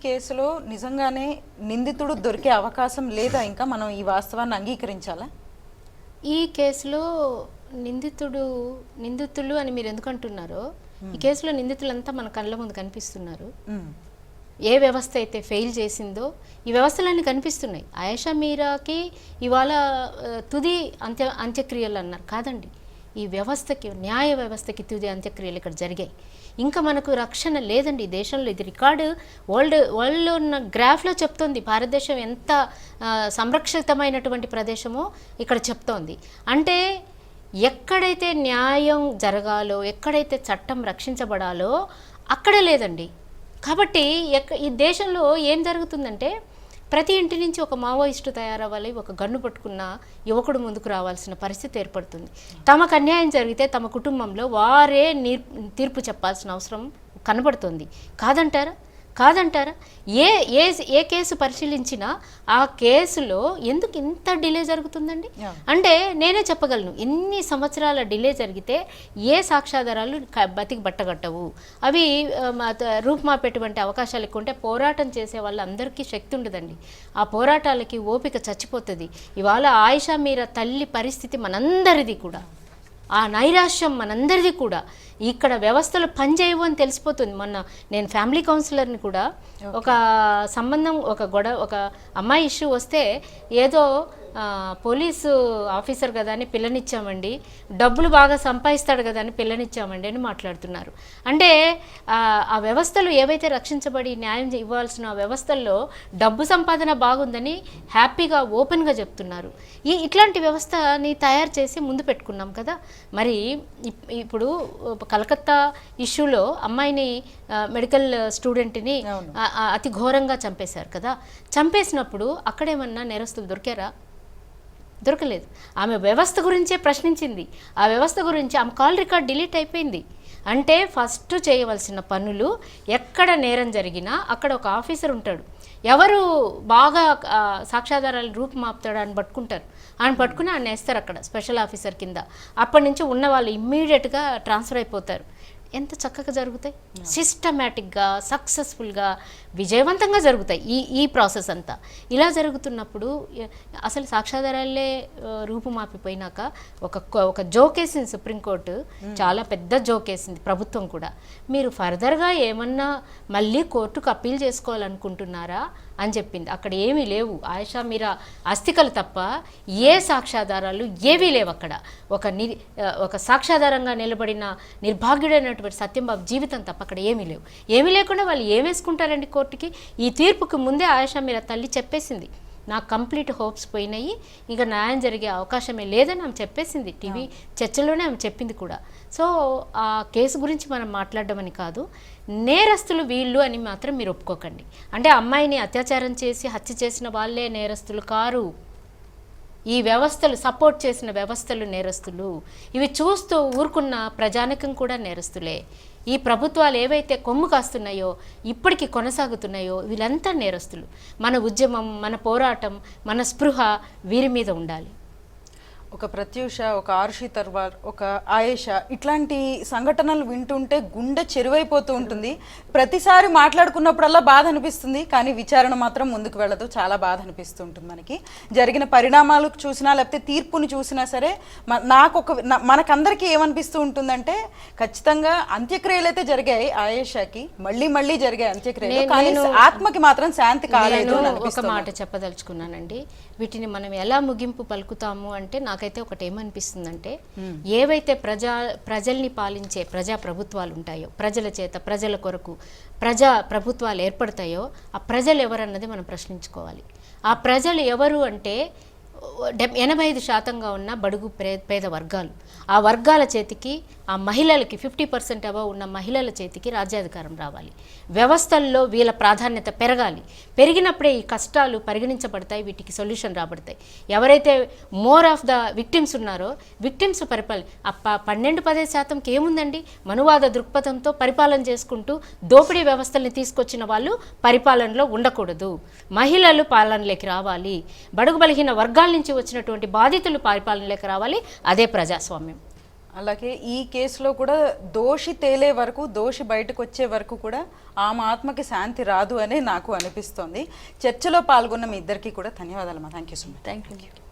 కేసులో నిజంగానే నిందితుడు దొరికే అవకాశం లేదా? ఇంకా మనం ఈ వాస్తవాన్ని అంగీకరించాలా? ఈ కేసులో నిందితులు అని మీరు ఎందుకు అంటున్నారో, ఈ కేసులో నిందితులంతా మన కళ్ళ ముందు కనిపిస్తున్నారు. ఏ వ్యవస్థ అయితే ఫెయిల్ చేసిందో ఈ వ్యవస్థలన్నీ కనిపిస్తున్నాయి. ఆయేషా మీరాకి ఇవాళ తుది అంత్యక్రియలు అన్నారు కాదండి, ఈ వ్యవస్థకి, న్యాయ వ్యవస్థకి తుది అంత్యక్రియలు ఇక్కడ జరిగాయి. ఇంకా మనకు రక్షణ లేదండి ఈ దేశంలో. ఇది రికార్డు వరల్డ్లో ఉన్న గ్రాఫ్లో చెప్తోంది భారతదేశం ఎంత సంరక్షితమైనటువంటి ప్రదేశమో ఇక్కడ చెప్తోంది. అంటే ఎక్కడైతే న్యాయం జరగాలో, ఎక్కడైతే చట్టం రక్షించబడాలో అక్కడే లేదండి. కాబట్టి ఈ దేశంలో ఏం జరుగుతుందంటే, ప్రతి ఇంటి నుంచి ఒక మావోయిస్టు తయారవ్వాలి, ఒక గన్ను పట్టుకున్న యువకుడు ముందుకు రావాల్సిన పరిస్థితి ఏర్పడుతుంది. తమకు అన్యాయం జరిగితే తమ కుటుంబంలో వారే తీర్పు చెప్పాల్సిన అవసరం కనబడుతుంది. కాదంటారా? ఏ కేసు పరిశీలించినా ఆ కేసులో ఎందుకు ఇంత డిలే జరుగుతుందండి? అంటే నేనే చెప్పగలను, ఎన్ని సంవత్సరాల డిలే జరిగితే ఏ సాక్ష్యాధారాలు బతికి బట్టగట్టవు, అవి రూపుమాపేటువంటి అవకాశాలు ఎక్కువ ఉంటే పోరాటం చేసే వాళ్ళందరికీ శక్తి ఉండదండి. ఆ పోరాటాలకి ఓపిక చచ్చిపోతుంది. ఇవాళ ఆయేషా మీరా తల్లి పరిస్థితి మనందరిది కూడా, ఆ నైరాశ్యం మనందరిది కూడా. ఇక్కడ వ్యవస్థలు పనిచేయవు అని తెలిసిపోతుంది. మొన్న నేను ఫ్యామిలీ కౌన్సిలర్ని కూడా, ఒక సంబంధం, ఒక అమ్మాయి ఇష్యూ వస్తే ఏదో పోలీసు ఆఫీసర్ కదా అని పిల్లనిచ్చామండి, డబ్బులు బాగా సంపాదిస్తాడు కదా అని పిల్లనిచ్చామండి అని మాట్లాడుతున్నారు. అంటే ఆ వ్యవస్థలు ఏవైతే రక్షించబడి న్యాయం ఇవ్వాల్సిన వ్యవస్థల్లో డబ్బు సంపాదన బాగుందని హ్యాపీగా ఓపెన్గా చెప్తున్నారు. ఇట్లాంటి వ్యవస్థని తయారు చేసి ముందు పెట్టుకున్నాం కదా. మరి ఇప్పుడు కలకత్తా ఇష్యూలో అమ్మాయిని, మెడికల్ స్టూడెంట్ని అతి ఘోరంగా చంపేశారు కదా. చంపేసినప్పుడు అక్కడేమన్నా నేరస్తులు దొరకలేదు. ఆమె వ్యవస్థ గురించే ప్రశ్నించింది. ఆ వ్యవస్థ గురించి ఆమె కాల్ రికార్డ్ డిలీట్ అయిపోయింది. అంటే ఫస్ట్ చేయవలసిన పనులు, ఎక్కడ నేరం జరిగినా అక్కడ ఒక ఆఫీసర్ ఉంటాడు, ఎవరు బాగా సాక్ష్యాధారాలు రూపుమాపుతాడు అని పట్టుకుంటారు. ఆయన పట్టుకుని ఆయన వేస్తారు అక్కడ స్పెషల్ ఆఫీసర్ కింద. అప్పటి నుంచి ఉన్న వాళ్ళు ఇమ్మీడియట్గా ట్రాన్స్ఫర్ అయిపోతారు. ఎంత చక్కగా జరుగుతాయి, సిస్టమేటిక్గా, సక్సెస్ఫుల్గా, విజయవంతంగా జరుగుతాయి ఈ ప్రాసెస్ అంతా. ఇలా జరుగుతున్నప్పుడు అసలు సాక్ష్యాధారాలే రూపుమాపిపోయినాక ఒక జోకేసింది సుప్రీంకోర్టు, చాలా పెద్ద జోకేసింది ప్రభుత్వం కూడా. మీరు ఫర్దర్గా ఏమన్నా మళ్ళీ కోర్టుకు అప్పీల్ చేసుకోవాలనుకుంటున్నారా అని చెప్పింది. అక్కడ ఏమీ లేవు, ఆయేషా మీరా అస్థికలు తప్ప ఏ సాక్ష్యాధారాలు ఏవీ లేవు అక్కడ. ఒక సాక్ష్యాధారంగా నిలబడిన నిర్భాగ్యుడైనటువంటి సత్యంబాబు జీవితం తప్ప అక్కడ ఏమీ లేకుండా వాళ్ళు ఏమేసుకుంటారండి కోర్టుకి? ఈ తీర్పుకి ముందే ఆయేషా మీరా తల్లి చెప్పేసింది, నాకు కంప్లీట్ హోప్స్ పోయినాయి, ఇక న్యాయం జరిగే అవకాశమే లేదని ఆమె చెప్పేసింది. టీవీ చర్చలోనే ఆమె చెప్పింది కూడా. సో ఆ కేసు గురించి మనం మాట్లాడడం అని కాదు, నేరస్తులు వీళ్ళు అని మాత్రం మీరు ఒప్పుకోకండి. అంటే అమ్మాయిని అత్యాచారం చేసి హత్య చేసిన వాళ్ళే నేరస్తులు కారు, ఈ వ్యవస్థలు సపోర్ట్ చేసిన వ్యవస్థలు నేరస్తులు. ఇవి చూస్తూ ఊరుకున్న ప్రజానికం కూడా నేరస్తులే. ఈ ప్రభుత్వాలు ఏవైతే కొమ్ము కాస్తున్నాయో, ఇప్పటికీ కొనసాగుతున్నాయో, వీళ్ళంతా నేరస్తులు. మన ఉద్యమం, మన పోరాటం, మన స్పృహ వీరి మీద ఉండాలి. ఒక ప్రత్యూష, ఒక ఆరుషి తర్వార్, ఒక ఆయేషా, ఇట్లాంటి సంఘటనలు వింటుంటే గుండె చెరువైపోతూ ఉంటుంది. ప్రతిసారి మాట్లాడుకున్నప్పుడల్లా బాధ అనిపిస్తుంది, కానీ విచారణ మాత్రం ముందుకు వెళ్ళదు. చాలా బాధ అనిపిస్తూ ఉంటుంది మనకి. జరిగిన పరిణామాలు చూసినా, లేకపోతే తీర్పుని చూసినా సరే మనకందరికీ ఏమనిపిస్తూ ఉంటుందంటే, ఖచ్చితంగా అంత్యక్రియలు అయితే జరిగాయి ఆయేషాకి, మళ్ళీ జరిగాయి అంత్యక్రియలు, కానీ ఆత్మకి మాత్రం శాంతి కాలేదు. ఒక మాట చెప్పదలుచుకున్నానండి, వీటిని మనం ఎలా ముగింపు పలుకుతాము అంటే, నాకైతే ఒకటి ఏమనిపిస్తుందంటే, ఏవైతే ప్రజల్ని పాలించే ప్రజా ప్రభుత్వాలు ఉంటాయో, ప్రజల చేత ప్రజల కొరకు ప్రజా ప్రభుత్వాలు ఏర్పడతాయో, ఆ ప్రజలు ఎవరన్నది మనం ప్రశ్నించుకోవాలి. ఆ ప్రజలు ఎవరు అంటే 85% ఉన్న బడుగు పేద వర్గాలు. ఆ వర్గాల చేతికి, ఆ మహిళలకి 50% అబవ్ ఉన్న మహిళల చేతికి రాజ్యాధికారం రావాలి. వ్యవస్థల్లో వీళ్ళ ప్రాధాన్యత పెరగాలి. పెరిగినప్పుడే ఈ కష్టాలు పరిగణించబడతాయి, వీటికి సొల్యూషన్ రాబడతాయి. ఎవరైతే మోర్ ఆఫ్ ద విక్టిమ్స్ ఉన్నారో, విక్టిమ్స్ 12-15%కి ఏముందండి, మనువాద దృక్పథంతో పరిపాలన చేసుకుంటూ దోపిడీ వ్యవస్థల్ని తీసుకొచ్చిన వాళ్ళు పరిపాలనలో ఉండకూడదు. మహిళలు పాలనలోకి రావాలి. బడుగు బలహీన వర్గాల నుంచి వచ్చినటువంటి బాధితులు పరిపాలనలోకి రావాలి. అదే ప్రజాస్వామ్యం. అలాగే ఈ కేసులో కూడా దోషి తేలే వరకు, దోషి బయటకు వచ్చే వరకు కూడా ఆమె ఆత్మకి శాంతి రాదు అనే నాకు అనిపిస్తోంది. చర్చలో పాల్గొన్న మీ ఇద్దరికి కూడా ధన్యవాదాలు అమ్మా. Thank you so much. Thank you.